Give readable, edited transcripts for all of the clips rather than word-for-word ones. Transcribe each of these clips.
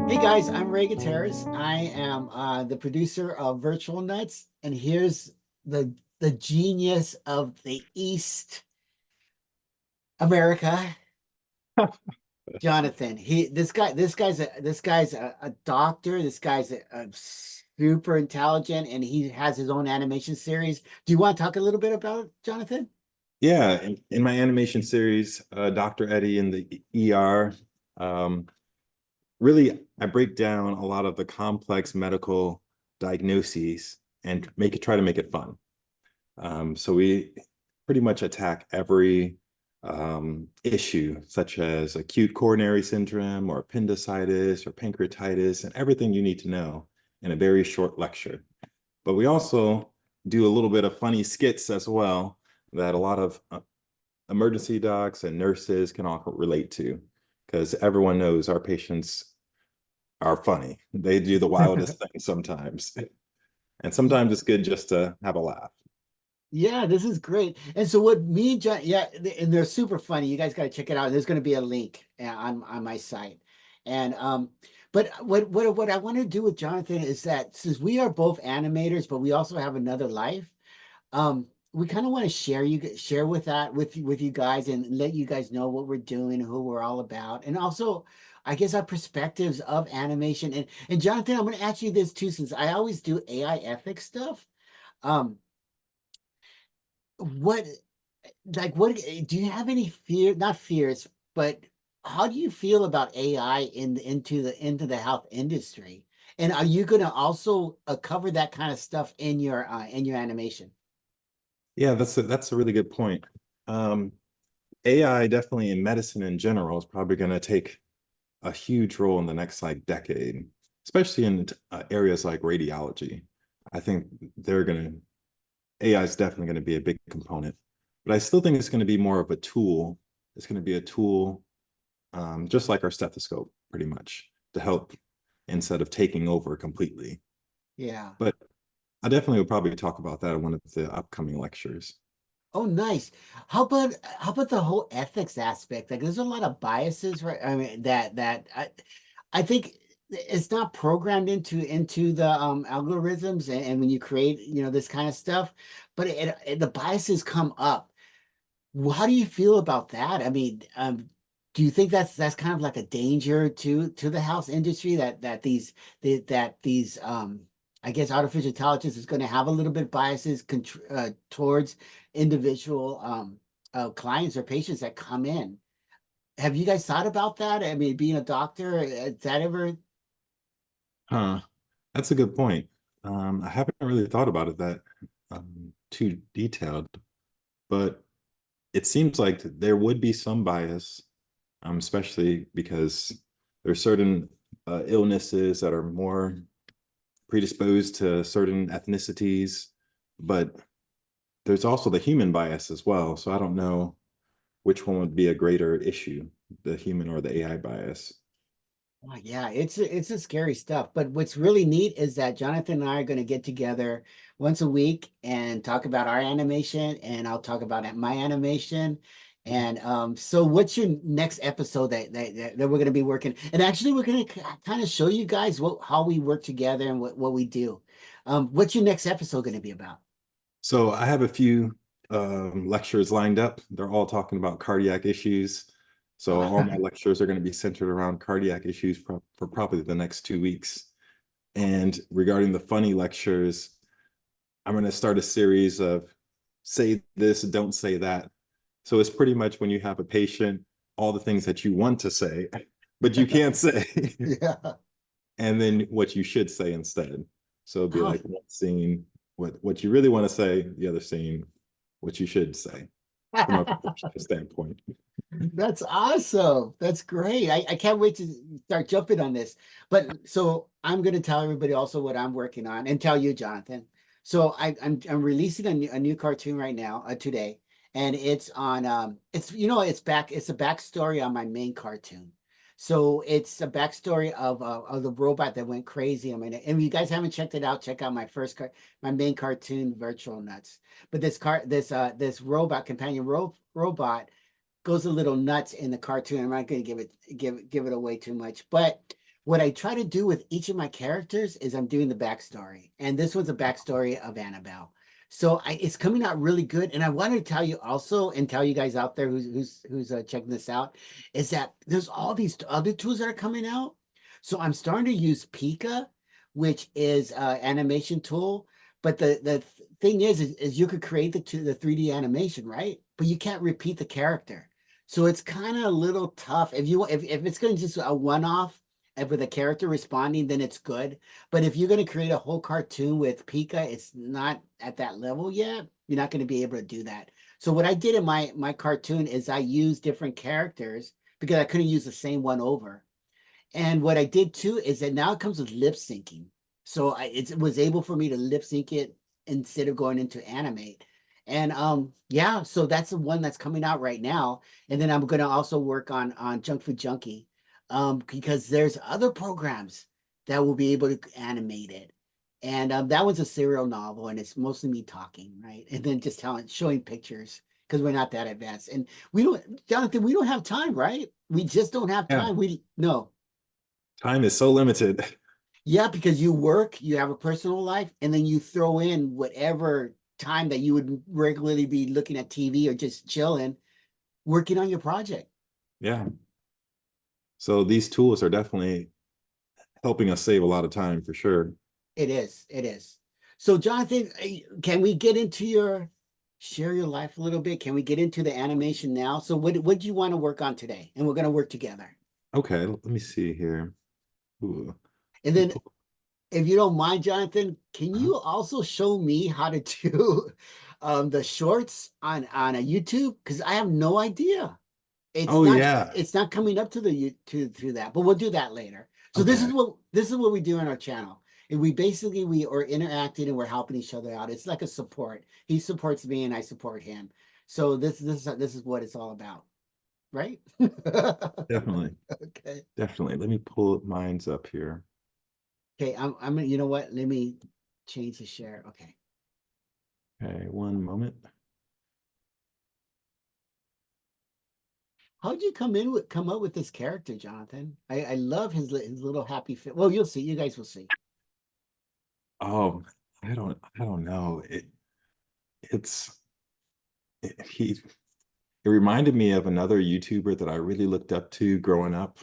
Hey guys, I'm Ray Gutierrez. I am the producer of Virtual Nutz, and here's the genius of the East America, Johnathan. This guy's a doctor. This guy's a super intelligent, and he has his own animation series. Do you want to talk a little bit about it, Johnathan? Yeah, in my animation series, Dr. Eddie in the ER, um, really I break down a lot of the complex medical diagnoses and try to make it fun. So we pretty much attack every issue, such as acute coronary syndrome or appendicitis or pancreatitis, and everything you need to know in a very short lecture. But we also do a little bit of funny skits as well that a lot of emergency docs and nurses can all relate to, because everyone knows our patients are funny. They do the wildest things sometimes. And sometimes it's good just to have a laugh. Yeah, this is great. And so what me and John, yeah, and they're super funny. You guys got to check it out. There's going to be a link on my site. And but what I want to do with Johnathan is that since we are both animators, but we also have another life, we kind of want to share with that with you guys and let you guys know what we're doing, who we're all about, and also I guess our perspectives of animation. And Johnathan, I'm going to ask you this too, since I always do AI ethics stuff. Um, what what do you have any fear, not fears, but how do you feel about AI into the health industry? And are you going to also cover that kind of stuff in your animation? Yeah, that's a really good point. AI definitely in medicine in general is probably going to take a huge role in the next like decade, especially in areas like radiology. I think they're going to AI is definitely going to be a big component, but I still think it's going to be more of a tool. It's going to be a tool, just like our stethoscope, pretty much, to help instead of taking over completely. Yeah. But I definitely would probably talk about that in one of the upcoming lectures. Oh, nice. How about the whole ethics aspect? Like, there's a lot of biases, right? I mean, I think it's not programmed into the algorithms, and when you create, this kind of stuff, but the biases come up. How do you feel about that? I mean, do you think that's kind of like a danger to the health industry that these I guess artificial intelligence is going to have a little bit of biases towards individual clients or patients that come in? Have you guys thought about that? I mean, being a doctor, is that ever? Huh. That's a good point. I haven't really thought about it that too detailed, but it seems like there would be some bias, especially because there's certain illnesses that are more predisposed to certain ethnicities, but there's also the human bias as well. So I don't know which one would be a greater issue, the human or the AI bias. Oh, yeah, it's a scary stuff. But what's really neat is that Johnathan and I are going to get together once a week and talk about our animation, and I'll talk about my animation. And so, what's your next episode that we're going to be working? And actually, we're going to kind of show you guys how we work together and what we do. What's your next episode going to be about? So I have a few lectures lined up. They're all talking about cardiac issues. So all my lectures are going to be centered around cardiac issues for probably the next 2 weeks. And regarding the funny lectures, I'm going to start a series of say this, don't say that. So it's pretty much when you have a patient, all the things that you want to say, but you can't say, Yeah. and then what you should say instead. So it'd be Oh, like one scene, what you really want to say, the other scene, what you should say from a professional standpoint. that's awesome. That's great. I can't wait to start jumping on this. But so I'm going to tell everybody also what I'm working on and tell you, Johnathan. So I'm releasing a new cartoon right now, today, and it's on it's it's a backstory on my main cartoon. So it's a backstory of the robot that went crazy. I mean, and if you guys haven't checked it out, check out my main cartoon, Virtual Nutz. But this robot companion robot goes a little nuts in the cartoon. I'm not going to give it away too much, but what I try to do with each of my characters is I'm doing the backstory, and this was a backstory of Annabelle. So it's coming out really good, and I wanted to tell you also, and tell you guys out there who's checking this out, is that there's all these other tools that are coming out. So I'm starting to use Pika, which is animation tool. But the thing is you could create the 3D animation, right? But you can't repeat the character. So it's kind of a little tough. If it's going to just a one-off and with a character responding, then it's good. But if you're going to create a whole cartoon with Pika, it's not at that level yet. You're not going to be able to do that. So what I did in my cartoon is I used different characters because I couldn't use the same one over. And what I did too is that now it comes with lip syncing. So it was able for me to lip sync it instead of going into animate. And yeah, so that's the one that's coming out right now. And then I'm gonna also work on Junk Food Junkie. Because there's other programs that will be able to animate it. And that one's a serial novel and it's mostly me talking, right? And then just showing pictures because we're not that advanced. And we don't, Jonathan, we don't have time, right? We just don't have Yeah, time. We no. time is so limited. Yeah, because you work, you have a personal life, and then you throw in whatever time that you would regularly be looking at TV or just chilling, working on your project. Yeah. So these tools are definitely helping us save a lot of time for sure. It is, it is. So, Jonathan, can we get into share your life a little bit? Can we get into the animation now? So, what do you want to work on today? And we're going to work together. Okay, let me see here. Ooh. And then, if you don't mind, Jonathan, can Uh-huh. you also show me how to do the shorts on a YouTube? Because I have no idea. Oh yeah. It's not coming up to to that, but we'll do that later. So Okay. this is what we do on our channel. And we are interacting and we're helping each other out. It's like a support. He supports me and I support him. So this is what it's all about, right? Definitely. Okay. Definitely. Let me pull mine's up here. Okay, I'm you know what? Let me change the share. Okay. Okay, one moment. How'd you come up with this character, Jonathan? I love his little happy fit. Well, you'll see. You guys will see. Oh, I don't know. It's he it reminded me of another YouTuber that I really looked up to growing up.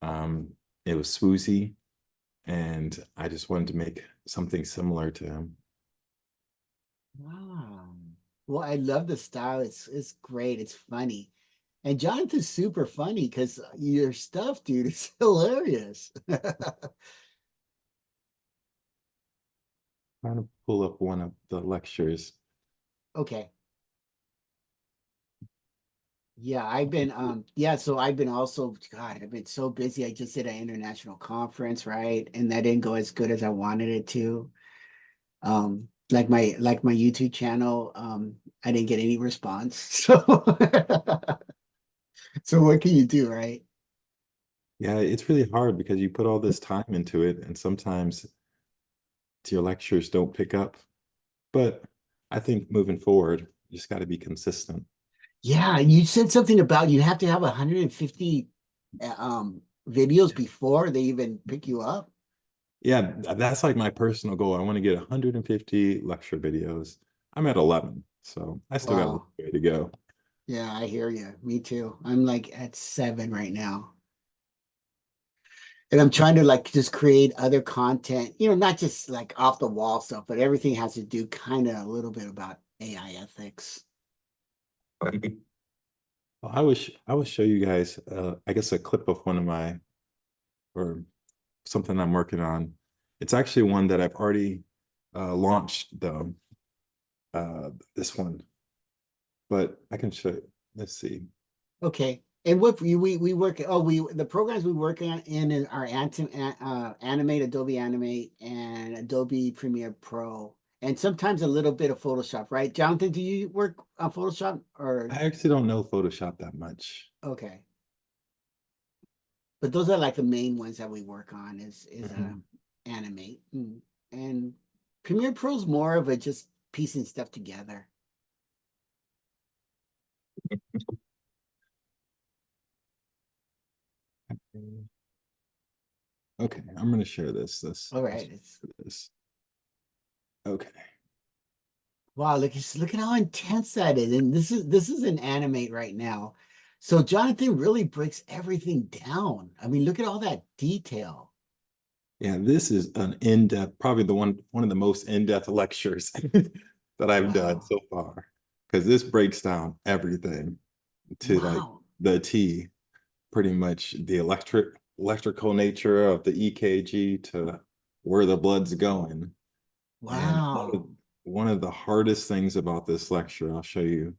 Um, it was Swoozy, and I just wanted to make something similar to him. Wow. Well, I love the style. It's great. It's funny. And Jonathan's super funny because your stuff, dude, is hilarious. Trying to pull up one of the lectures. Okay. Yeah, so I've been also, God, I've been so busy. I just did an international conference, right? And that didn't go as good as I wanted it to. Like my YouTube channel, I didn't get any response. So so what can you do, right? Yeah, it's really hard because you put all this time into it, and sometimes your lectures don't pick up. But I think moving forward, you just got to be consistent. Yeah, you said something about you have to have 150 videos Yeah. before they even pick you up. Yeah, that's like my personal goal. I want to get 150 lecture videos. I'm at 11, so I still got a little Wow. way to go. Yeah, I hear you. Me too. I'm like at 7 right now. And I'm trying to like just create other content, not just like off the wall stuff, but everything has to do kind of a little bit about AI ethics. Well, I will show you guys, I guess, a clip of one of my or something I'm working on. It's actually one that I've already launched, though. This one, but I can show you. Let's see. Okay. And what we work the programs we work on in are Animate, Adobe Animate, and Adobe Premiere Pro, and sometimes a little bit of Photoshop, right? Jonathan, do you work on Photoshop or I actually don't know Photoshop that much. okay. but those are like the main ones that we work on is Mhm. animate and Premiere Pro's more of a just piecing stuff together. Okay, I'm going to share this. All right, it's This. Okay. wow, look at how intense that is. And this is an animate right now. So Johnathan really breaks everything down. I mean, look at all that detail. Yeah, this is an in-depth, probably the one of the most in-depth lectures that I've done Wow. so far. Because this breaks down everything to like Wow. the T, pretty much the electrical nature of the EKG to where the blood's going. And Wow. one of the hardest things about this lecture, I'll show you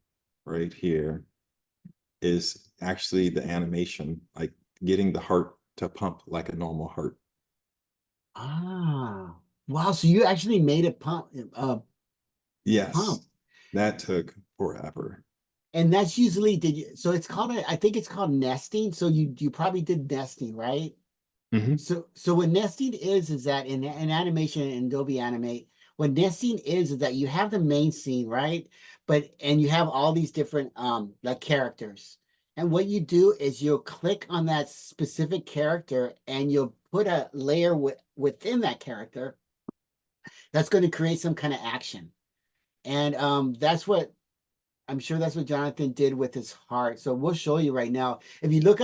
right here, is actually the animation, like getting the heart to pump like a normal heart. Ah. Wow. So you actually made it pump. Yes, that took forever. And that's usually did you so it's called I think it's called nesting. So you probably did nesting, right? Mhm. So what nesting is that in animation in Adobe Animate, what nesting is that you have the main scene, right? But and you have all these different like characters. And what you do is you'll click on that specific character and you'll put a layer within that character that's going to create some kind of action. And that's what I'm sure that's what Johnathan did with his heart. So we'll show you right now. If you look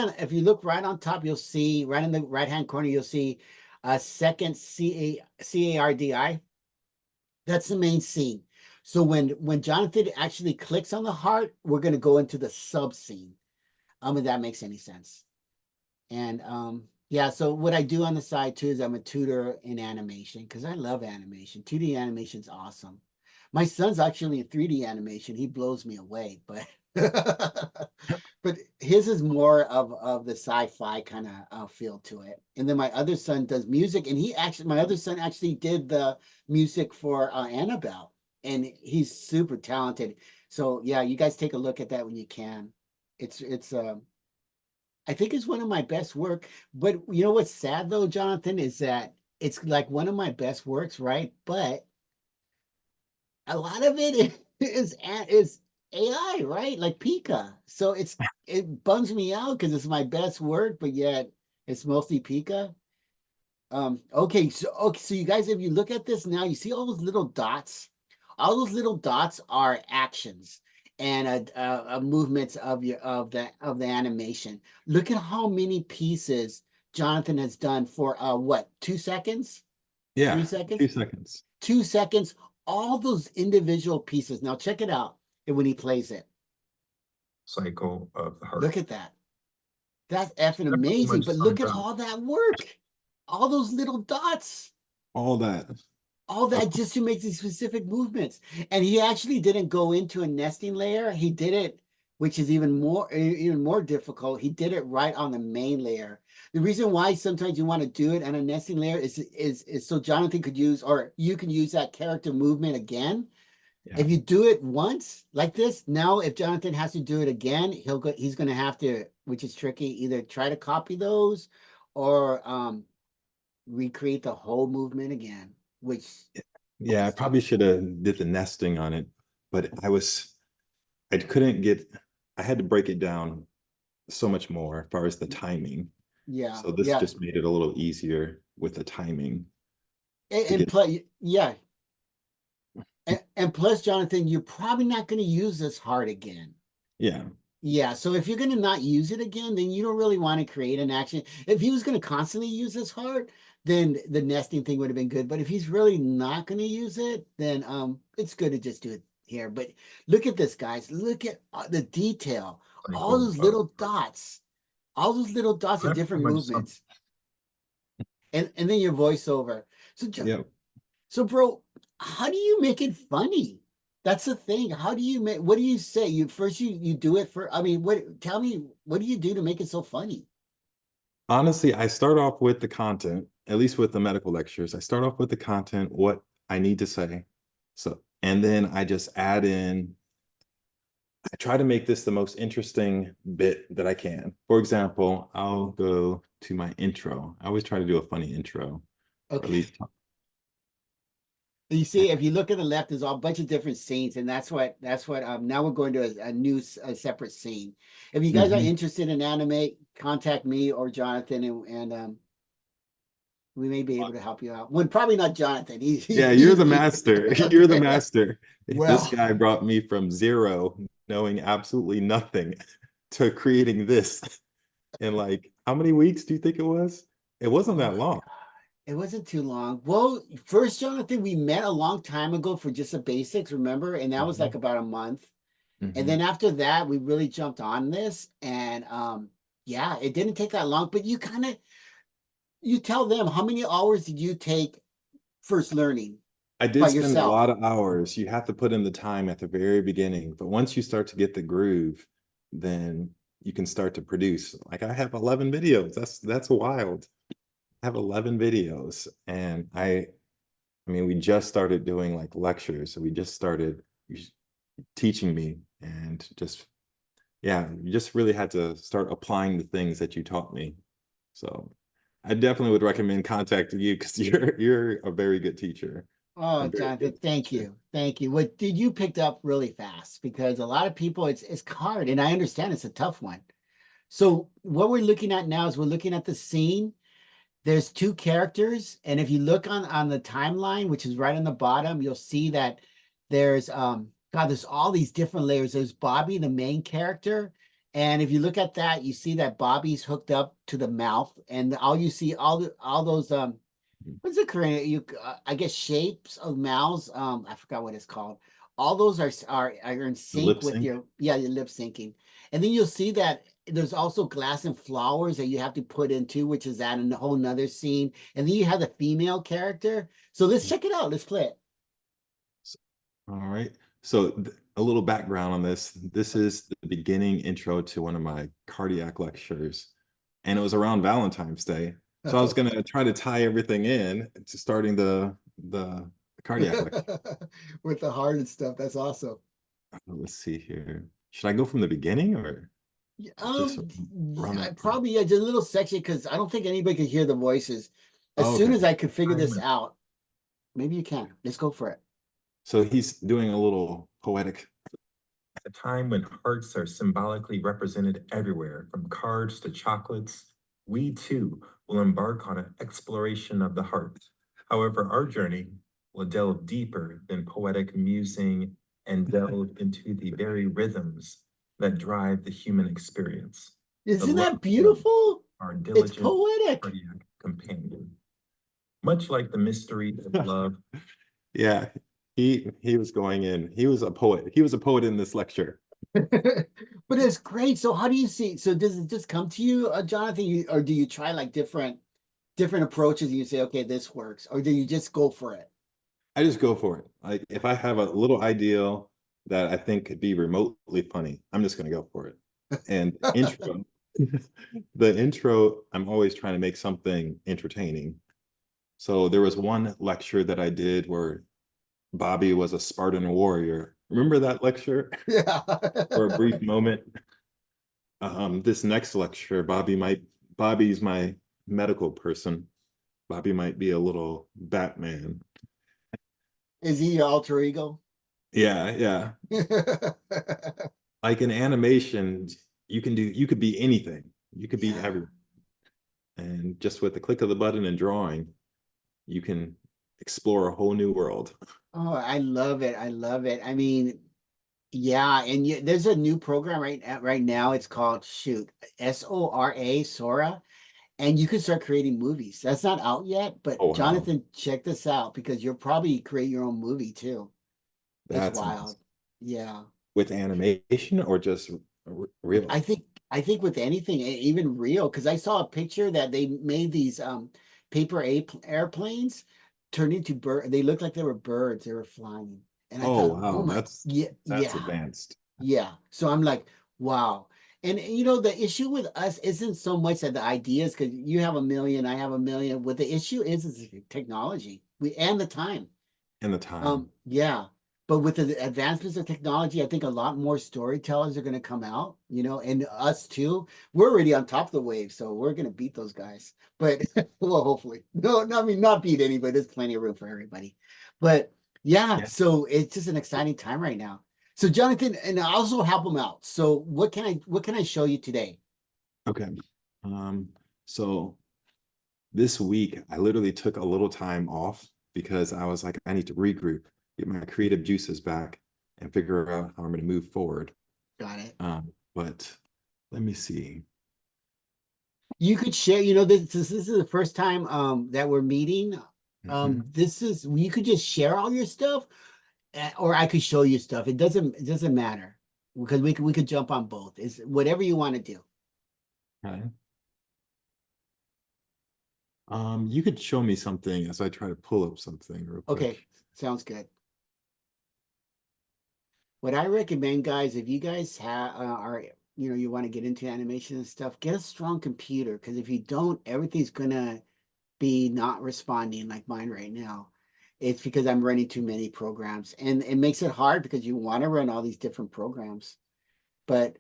right on top, you'll see right in the right hand corner, you'll see a second CARDI. That's the main scene. So when Johnathan actually clicks on the heart, we're going to go into the sub scene. If that makes any sense. And yeah, so what I do on the side too is I'm a tutor in animation because I love animation. 2D animation is awesome. My son's actually in 3D animation. He blows me away, but but his is more of the sci-fi kind of feel to it. And then my other son does music, and my other son actually did the music for Annabelle, and he's super talented. So yeah, you guys take a look at that when you can. It's I think it's one of my best work. But you know what's sad though, Johnathan, is that it's like one of my best works, right? But a lot of it is AI, right? Like Pika. So it bums me out because it's my best work, but yet it's mostly Pika. Okay, so you guys, if you look at this now, you see all those little dots. All those little dots are actions and movements of the animation. Look at how many pieces Johnathan has done for what 2 seconds, three Yeah, seconds, 2 seconds. 2 seconds. All those individual pieces. Now check it out. When he plays it, Cycle of the heart. look at that. That's effing That pretty amazing. much But look sums at up all that work. All those little dots. all that. All Of that just to make these specific movements. And he actually didn't go into a nesting layer. He did it, which is even more difficult. He did it right on the main layer. The reason why sometimes you want to do it on a nesting layer is so Johnathan could use, or you can use that character movement again. yeah, If you do it once like this, now if Johnathan has to do it again, he's going to have to, which is tricky, either try to copy those or recreate the whole movement again, which yeah. I is probably tough. should have did the nesting on it, but I couldn't get. I had to break it down so much more as far as the timing. Yeah, So this yeah. just made it a little easier with the timing And, to and get. plus, yeah. And plus, Johnathan, you're probably not going to use this heart again. Yeah, Yeah, so if you're going to not use it again, then you don't really want to create an action. If he was going to constantly use his heart, then the nesting thing would have been good. But if he's really not going to use it, then it's good to just do it here. But look at this, guys. Look at the detail. All cycle those of little heart. dots. All those little dots are That different pretty much sums. movements. And then your voiceover. So Yep. So, bro, how do you make it funny? That's the thing. How do you make? What do you say? You do it for. I mean, what? Tell me, what do you do to make it so funny? Honestly, I start off with the content, at least with the medical lectures. I start off with the content, what I need to say. So, and then I just add in I try to make this the most interesting bit that I can. For example, I'll go to my intro. I always try to do a funny intro, or at Okay. least You see, if you look at the left, there's all a bunch of different scenes, and that's what now we're going to a new a separate scene. If you guys are Mhm. interested in anime, contact me or Jonathan, and we may be able to help you out. Well, probably not Jonathan. Yeah, you're the master. You're the Okay. master. This Well, guy brought me from zero, knowing absolutely nothing, to creating this in like how many weeks do you think it was? It wasn't oh that my long. God. It wasn't too long. Well, first, Jonathan, we met a long time ago for just the basics, remember? And that was like Mhm. about a month. And then Mhm. after that, we really jumped on this. And yeah, it didn't take that long, but you tell them how many hours did you take first learning I by did spend a yourself? lot of hours. You have to put in the time at the very beginning, but once you start to get the groove, then you can start to produce. Like I have 11 videos. That's wild. I have 11 videos, and I mean, we just started doing like lectures. So we just started teaching me, and just yeah, you just really had to start applying the things that you taught me. So I definitely would recommend contacting you because you're a very good teacher. A Oh, very Jonathan, good thank teacher. you. Thank you. What did you picked up really fast? Because a lot of people, it's hard, and I understand it's a tough one. So what we're looking at now is we're looking at the scene. There's two characters, and if you look on the timeline, which is right on the bottom, you'll see that there's God, there's all these different layers. There's Bobby, the main character, and if you look at that, you see that Bobby's hooked up to the mouth, and all you see all those what's the Korean? I guess shapes of mouths. I forgot what it's called. All those are in The sync lip with sync. your lip syncing, and then you'll see that there's also glass and flowers that you have to put into, which is at a whole nother scene. And then you have the female character. So let's check it out. Let's play it. All right. So a little background on this. This is the beginning intro to one of my cardiac lectures, and it was around Valentine's Day. So I was Okay. gonna try to tie everything in to starting the cardiac lecture. With the heart and stuff. That's awesome. Let's see here. Should I go from the beginning or Yeah, just run yeah, it? probably yeah, just a little section because I don't think anybody could hear the voices. As Oh, soon okay. as I could figure Time this when- out, maybe you can. Let's go for it. So he's doing a little poetic. A time when hearts are symbolically represented everywhere, from cards to chocolates, we too will embark on an exploration of the heart. However, our journey will delve deeper than poetic musing and delve into the very rhythms that drive the human experience. The Isn't love that of beautiful? our It's diligent poetic. cardiac companion. Much like the mystery of love. Yeah, he was going in. He was a poet. He was a poet in this lecture. But it's great. So how do you see? So does it just come to you, Jonathan, or do you try like different approaches and you say, okay, this works, or do you just go for it? I just go for it. Like if I have a little ideal that I think could be remotely funny, I'm just gonna go for it. And intro, the intro, I'm always trying to make something entertaining. So there was one lecture that I did where Bobby was a Spartan warrior. Remember that lecture Yeah. for a brief moment? This next lecture, Bobby's my medical person. Bobby might be a little Batman. Is he your alter ego? Yeah, yeah. Like in animation, you could be anything. You could be Yeah. everything. And just with the click of the button and drawing, you can explore a whole new world. Oh, I love it. I love it. I mean, yeah, and there's a new program right now. It's called Sora, and you can start creating movies. That's not out yet, but Oh wow. Jonathan, check this out because you'll probably create your own movie too. It's That's wild. amazing. Yeah. With animation or just real? I think with anything, even real, because I saw a picture that they made these paper airplanes turn into bird. They looked like they were birds. They were flying, and I Oh thought, oh wow, my, yeah, that's yeah, advanced. yeah. So I'm like, wow. And you know, the issue with us isn't so much that the ideas, because you have a million, I have a million. What the issue is technology. We and the time. And the time. Yeah. But with the advancements of technology, I think a lot more storytellers are going to come out, and us too. We're already on top of the wave, so we're going to beat those guys. But well, hopefully, no, I mean not beat anybody. There's plenty of room for everybody. But yeah, Yeah. so it's just an exciting time right now. So Johnathan, and I also help them out. So what can I show you today? Okay. Um, so this week I literally took a little time off because I was like, I need to regroup, get my creative juices back, and figure out how I'm going to move forward. Got it. But let me see. You could share, this is the first time that we're meeting. Mhm. This is you could just share all your stuff, or I could show you stuff. It doesn't matter because we could jump on both. It's whatever you want to do. Okay. You could show me something as I try to pull up something real Okay, quick. sounds good. What I recommend, guys, if you guys are you want to get into animation and stuff, get a strong computer because if you don't, everything's gonna be not responding like mine right now. It's because I'm running too many programs, and it makes it hard because you want to run all these different programs, but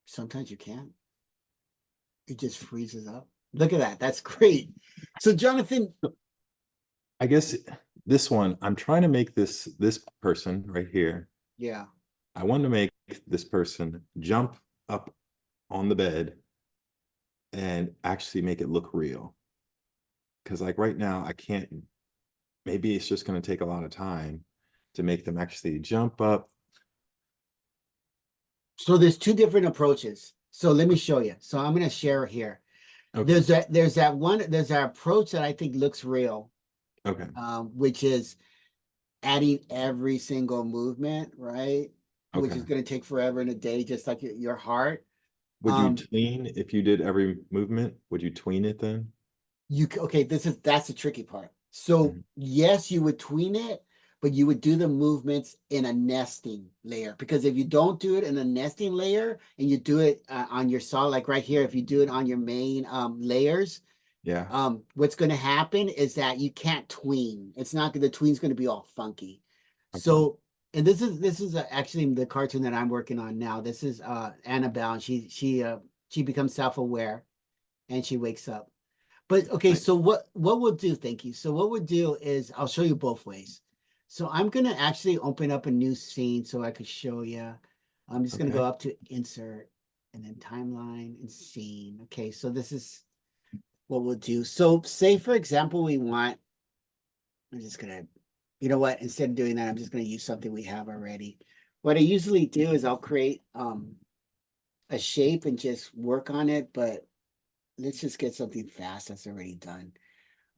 sometimes you can't. It just freezes up. Look at that. That's great. So, Johnathan, I guess this one, I'm trying to make this person right here. yeah. I want to make this person jump up on the bed and actually make it look real. Because like right now, I can't, maybe it's just going to take a lot of time to make them actually jump up. So there's two different approaches. So let me show you. So I'm going to share here. Okay. There's that approach that I think looks real, Okay. which is adding every single movement, right? Which Okay. is going to take forever and a day, just like your heart. Would you Um, tween if you did every movement? Would you tween it then? okay, that's the tricky part. So Mhm. yes, you would tween it, but you would do the movements in a nesting layer because if you don't do it in a nesting layer and you do it on your solid, like right here, if you do it on your main layers, Yeah. what's going to happen is that you can't tween. It's not the tween's going to be all funky. Okay. So, and this is actually the cartoon that I'm working on now. This is Annabelle, and she becomes self-aware and she wakes up. But okay, so Nice. what we'll do, thank you. So what we'll do is I'll show you both ways. So I'm gonna actually open up a new scene so I could show you. I'm just gonna go Okay. up to insert and then timeline and scene. Okay, so this is what we'll do. So say for example, I'm just gonna, you know what, instead of doing that, I'm just gonna use something we have already. What I usually do is I'll create a shape and just work on it, but let's just get something fast that's already done.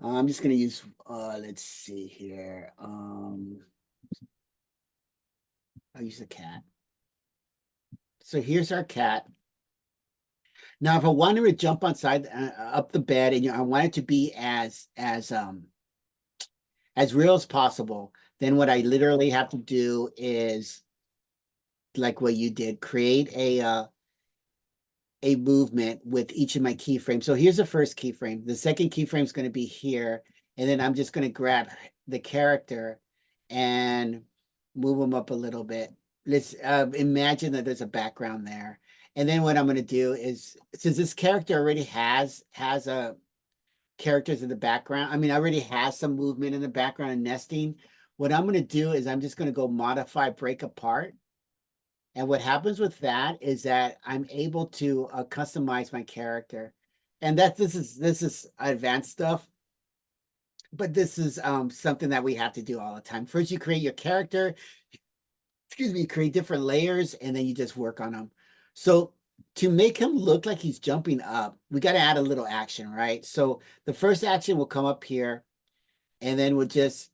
I'm just gonna use let's see here. I'll use a cat. So here's our cat. Now, if I wanted to jump on side up the bed, and I want it to be as real as possible, then what I literally have to do is like what you did, create a movement with each of my keyframes. So here's the first keyframe. The second keyframe is going to be here, and then I'm just going to grab the character and move them up a little bit. Let's imagine that there's a background there. And then what I'm going to do is, since this character already has a characters in the background, I mean, I already has some movement in the background and nesting. What I'm going to do is I'm just going to go modify break apart. And what happens with that is that I'm able to customize my character. And this is advanced stuff, but this is something that we have to do all the time. First, you create your character, excuse me, create different layers, and then you just work on them. So to make him look like he's jumping up, we got to add a little action, right? So the first action will come up here, and then we'll just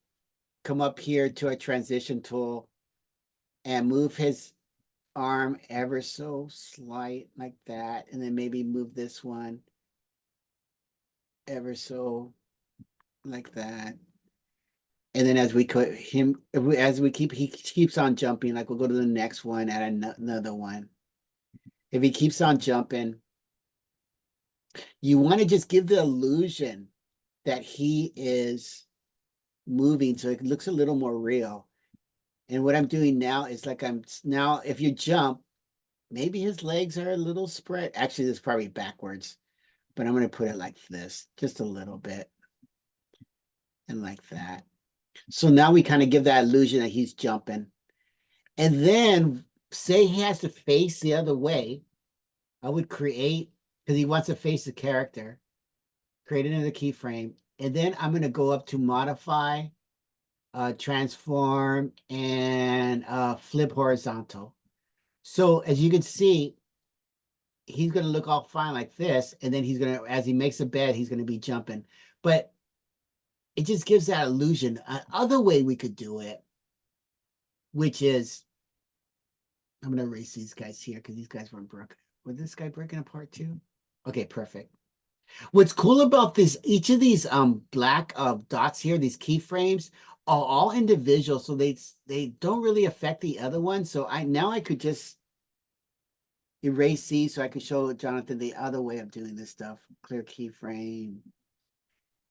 come up here to our transition tool and move his arm ever so slight like that, and then maybe move this one ever so like that. And then as we cut him, as we keep, he keeps on jumping, like we'll go to the next one, add another one. If he keeps on jumping, you want to just give the illusion that he is moving so it looks a little more real. And what I'm doing now is like now, if you jump, maybe his legs are a little spread. Actually, this is probably backwards, but I'm going to put it like this, just a little bit, and like that. So now we kind of give that illusion that he's jumping. And then say he has to face the other way, I would create, because he wants to face the character, create another keyframe. And then I'm going to go up to modify, transform, and flip horizontal. So as you can see, he's going to look all fine like this. And then he's going to, as he makes a bed, he's going to be jumping. But it just gives that illusion. Other way we could do it, which is, I'm going to erase these guys here because these guys weren't broken. Was this guy breaking apart too? Okay, perfect. What's cool about this, each of these black dots here, these keyframes, are all individual, so they don't really affect the other one. So I could just erase these so I could show Johnathan the other way of doing this stuff. Clear keyframe,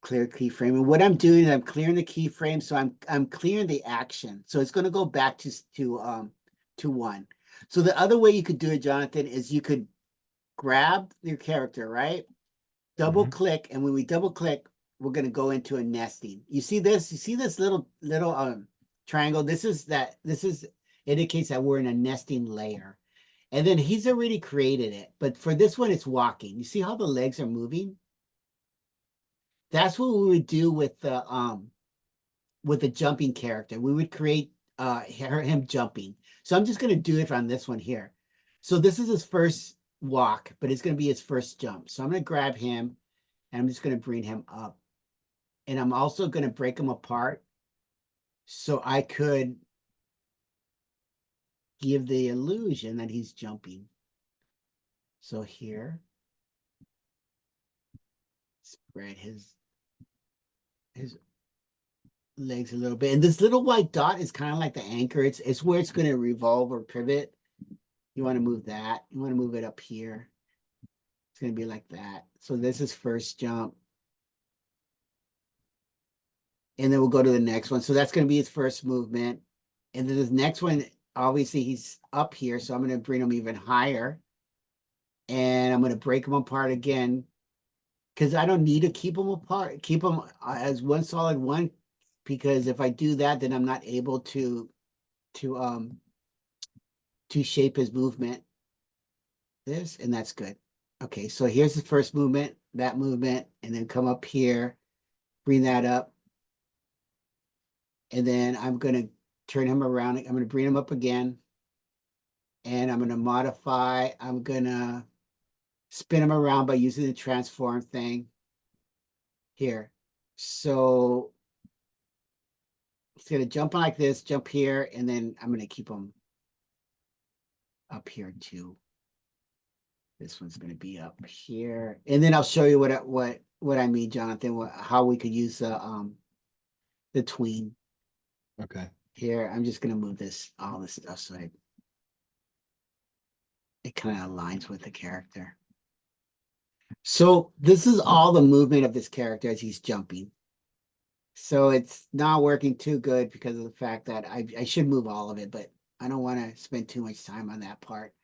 clear keyframe. And what I'm doing is I'm clearing the keyframe, so I'm clearing the action. So it's going to go back to one. So the other way you could do it, Johnathan, is you could grab your character, right? Double click, and when we double click, we're going to go into a nesting. You see this? You see this little triangle? This indicates that we're in a nesting layer. And then he's already created it. But for this one, it's walking. You see how the legs are moving? That's what we would do with the jumping character. We would create him jumping. So I'm just going to do it on this one here. So this is his first walk, but it's going to be his first jump. So I'm going to grab him, and I'm just going to bring him up. And I'm also going to break him apart so I could give the illusion that he's jumping. So here, spread his legs a little bit. And this little white dot is kind of like the anchor. It's where it's going to revolve or pivot. You want to move that. You want to move it up here. It's going to be like that. So this is first jump. And then we'll go to the next one. So that's going to be his first movement. And then this next one, obviously he's up here. So I'm going to bring him even higher. And I'm going to break them apart again, because I don't need to keep them apart, keep them as one solid one, because if I do that, then I'm not able to shape his movement. This, and that's good. Okay, so here's the first movement, that movement, and then come up here, bring that up. And then I'm going to turn him around. I'm going to bring him up again. And I'm going to modify. I'm going to spin him around by using the transform thing here. So it's going to jump like this, jump here, and then I'm going to keep him up here too. This one's going to be up here. And then I'll show you what I mean, Johnathan, how we could use the tween. Okay. Here, I'm just going to move all this stuff so it kind of aligns with the character. So this is all the movement of this character as he's jumping. So it's not working too good because of the fact that I should move all of it, but I don't want to spend too much time on that part.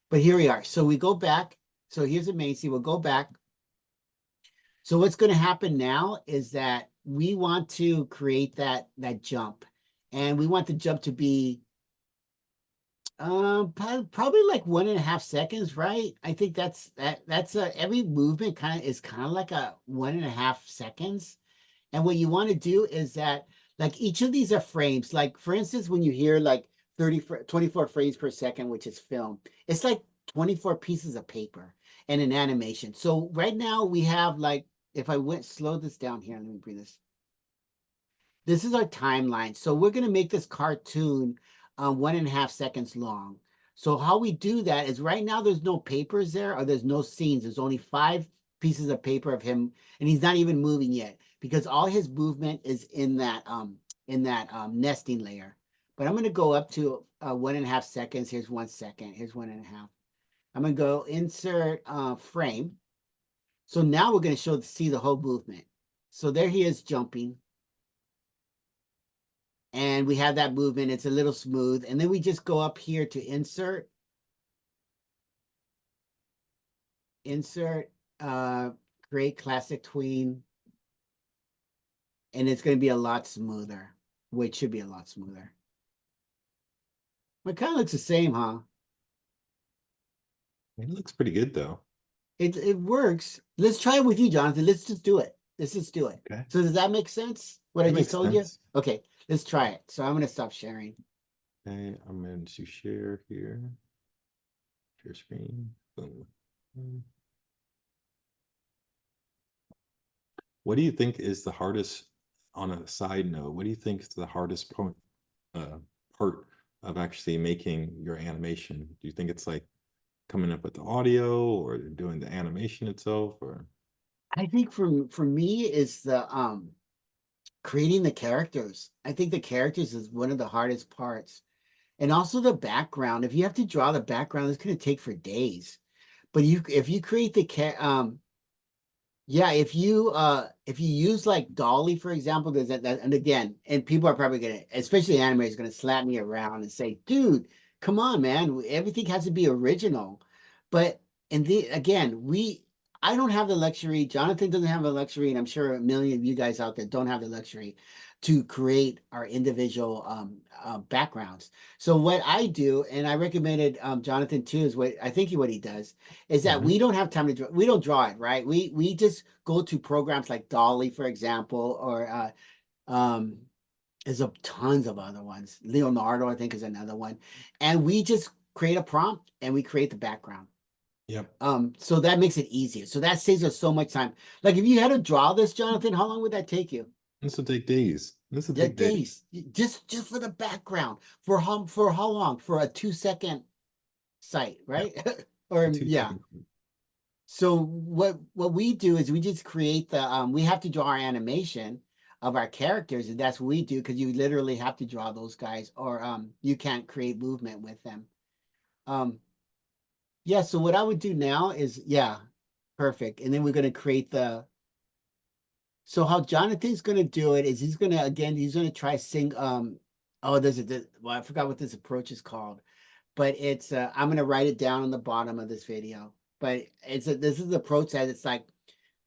But here we are. So we go back. So here's the main scene. We'll go back. So what's going to happen now is that we want to create that jump. And we want the jump to be probably like 1.5 seconds, right? I think that's every movement is kind of like a 1.5 seconds. And what you want to do is that, like, each of these are frames. Like, for instance, when you hear like 24 frames per second, which is film, it's like 24 pieces of paper and an animation. So right now we have, like, if I slow this down here, let me bring this. This is our timeline. So we're going to make this cartoon 1.5 seconds long. So how we do that is right now there's no papers there, or there's no scenes. There's only 5 pieces of paper of him, and he's not even moving yet because all his movement is in that nesting layer. But I'm going to go up to 1.5 seconds. Here's 1 second. Here's 1.5. I'm going to go insert frame. So now we're going to see the whole movement. So there he is jumping. and we have that movement. It's a little smooth. And then we just go up here to insert, insert, create classic tween. And it's going to be a lot smoother, which should be a lot smoother. It kind of looks the same, huh? It looks pretty good though. It works. Let's try it with you, Johnathan. Let's just do it. Let's just do it. Okay. So does that make sense? What I That just makes told you? sense. Okay, let's try it. So I'm gonna stop sharing. Okay, I'm going to share here. Share screen. Boom. What do you think is the hardest, on a side note, what do you think is the hardest part of actually making your animation? Do you think it's like coming up with the audio or doing the animation itself, or? I think for me is the creating the characters. I think the characters is one of the hardest parts. And also the background. If you have to draw the background, it's gonna take for days. But you if you create the yeah, if you use like Dolly, for example, there's that and again, and people are probably gonna, especially animators, gonna slap me around and say, dude, come on, man, everything has to be original. But and the again, I don't have the luxury, Johnathan doesn't have the luxury, and I'm sure a million of you guys out there don't have the luxury to create our individual backgrounds. So what I do, and I recommended Johnathan too, is what I think what he does is that Mhm. we don't have time to draw. We don't draw it, right? We just go to programs like Dolly, for example, or there's tons of other ones. Leonardo, I think, is another one, and we just create a prompt and we create the background. Yep. So that makes it easier. So that saves us so much time. Like if you had to draw this, Johnathan, how long would that take you? This will take days. This will Yeah, take days. days. Just for the background. For how long? For a 2 second site, Yep. right? Or A two yeah. second. So what we do is we just create the we have to draw our animation of our characters, and that's what we do because you literally have to draw those guys, or you can't create movement with them. Um yeah, so what I would do now is yeah, perfect. And then we're gonna create the so how Jonathan's gonna do it is he's gonna again he's gonna try sing oh well I forgot what this approach is called, but it's I'm gonna write it down on the bottom of this video. But this is the approach that it's like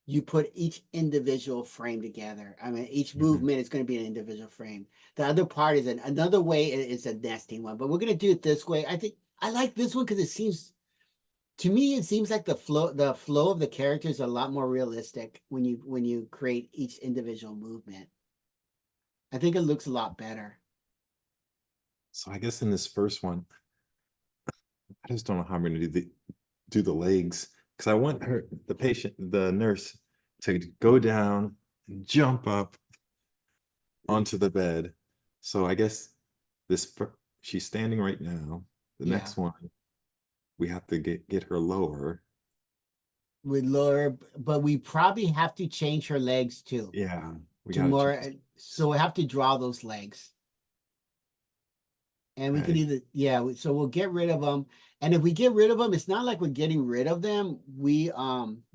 you put each individual frame together. I mean, each Mhm. movement is going to be an individual frame. The other part is another way is a nesting one, but we're going to do it this way. I think I like this one because it seems to me it seems like the flow of the characters is a lot more realistic when you create each individual movement. I think it looks a lot better. So I guess in this first one, I just don't know how I'm going to do the legs, because I want the nurse, to go down and jump up onto the bed. So I guess she's standing right now. The Yeah, next one, we have to get her lower. with Laura, but we probably have to change her legs too Yeah, we to got to more. change. So we have to draw those legs. And we could Okay. either, yeah, so we'll get rid of them. And if we get rid of them, it's not like we're getting rid of them. We're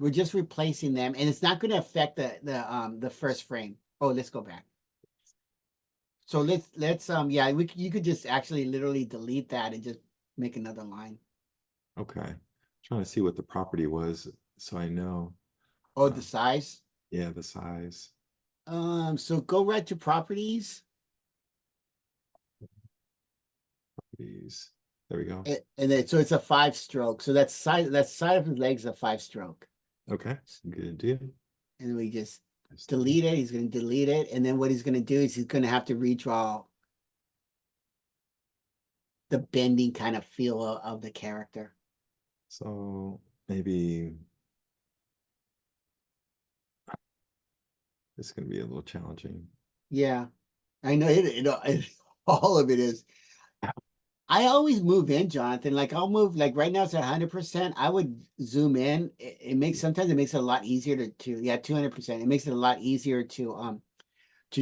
just replacing them, and it's not going to affect the first frame. Oh, let's go back. So let's yeah, you could just actually literally delete that and just make another line. Okay. Trying to see what the property was so I know. Oh, the Uh, size. yeah, the size. So go right to properties, These. There we go. and then so it's a 5 stroke. So that side of his legs is a 5 stroke. Okay. Good deal. And we just Just delete it. He's going to delete it. And then what he's going to do is he's going to have to redraw the bending kind of feel of the character. So maybe it's going to be a little challenging. Yeah, I know all of it is. I always move in, Johnathan. Like I'll move, like right now it's at 100%. I would zoom in. It makes sometimes it makes it a lot easier to yeah, 200%. It makes it a lot easier to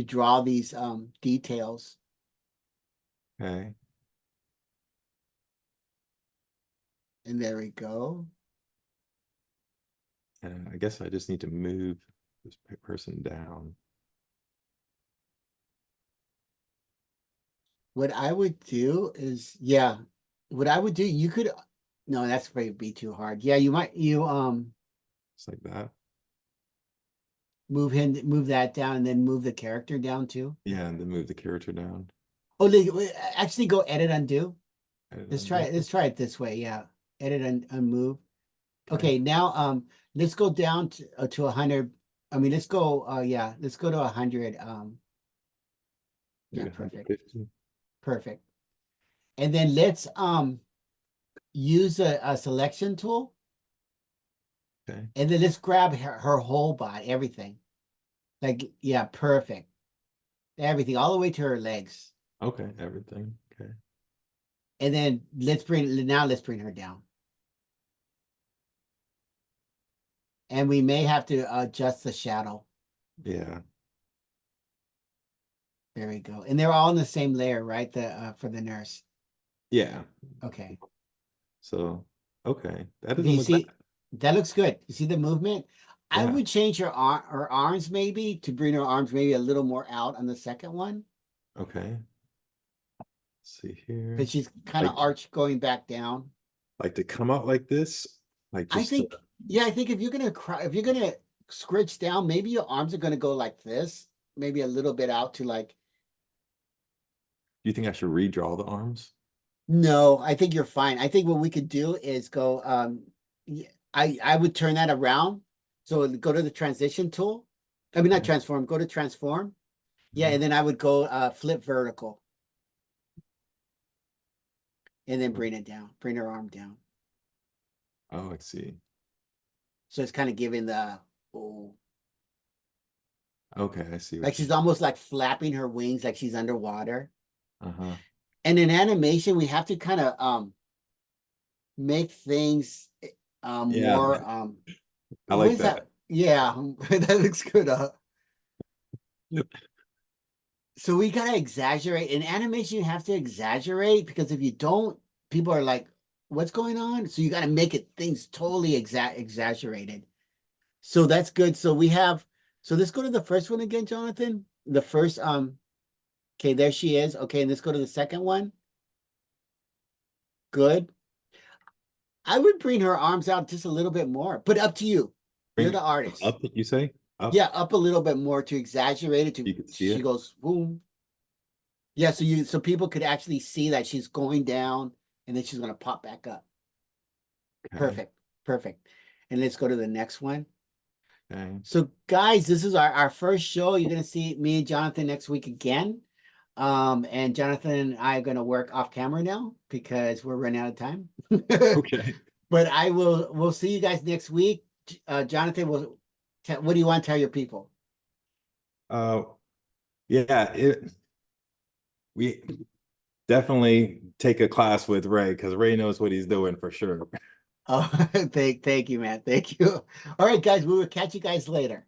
draw these details. Okay. And there we go. And I guess I just need to move this person down. What I would do is, yeah, what I would do, you could, no, that's probably be too hard. Yeah, you Just like that. move that down and then move the character down too. Yeah, and then move the character down. Oh, actually go edit undo. Edit Let's try undo. it. Let's try it this way. Yeah. Edit and move. Okay. Okay, now let's go down to 100. I mean, let's go yeah, let's go to 100. Do Yeah, the perfect. 150. Perfect. And then let's use a selection tool, Okay. and then let's grab her whole body, everything. Like, yeah, perfect. Everything all the way to her legs. Okay. Everything. Okay. And then let's bring her down. And we may have to adjust the shadow. Yeah. There we go. And they're all in the same layer, right? The for the nurse. Yeah. Okay. So, okay. That Okay, doesn't you look bad. see, that looks good. You see the movement? I Yeah. would change her arms maybe to bring her arms maybe a little more out on the second one. Okay. Let's see here. Because she's kind of Like, arched going back down. like to come out like this. Like I just think, yeah, I think if you're gonna cry, if you're gonna scritch down, maybe your arms are gonna go like this, maybe a little bit out to like, do you think I should redraw the arms? no, I think you're fine. I think what we could do is go, I would turn that around. So go to the transition tool. I mean, not Okay. transform, go to transform. Yeah, Mhm. and then I would go flip vertical and then bring it down, bring her arm down. Oh, I see. So it's kind of giving the, oh, Okay, I see like what you. she's almost like flapping her wings like she's underwater. Uh-huh. And in animation, we have to kind of make things Yeah, more I what like is that. that? Yeah, that looks good. Yep. So we gotta exaggerate. In animation, you have to exaggerate because if you don't, people are like, what's going on? So you gotta make it things totally exaggerated. So that's good. So we have, so let's go to the first one again, Jonathan. The first, okay, there she is. Okay, and let's go to the second one. Good. I would bring her arms out just a little bit more, but up to you. You're Bring the artist. up, you say? Up, Yeah, up a little bit more to exaggerate it. To you can see she it. goes boom. Yeah, so people could actually see that she's going down and then she's gonna pop back up. Okay. Perfect, perfect. And let's go to the next one. Okay. So guys, this is our first show. You're gonna see me and Jonathan next week again. And Jonathan and I are gonna work off camera now because we're running out of time. Okay. But we'll see you guys next week. Jonathan, what do you want to tell your people? Uh, yeah, we definitely take a class with Ray because Ray knows what he's doing for sure. Oh, thank you, man. Thank you. All right, guys, we will catch you guys later.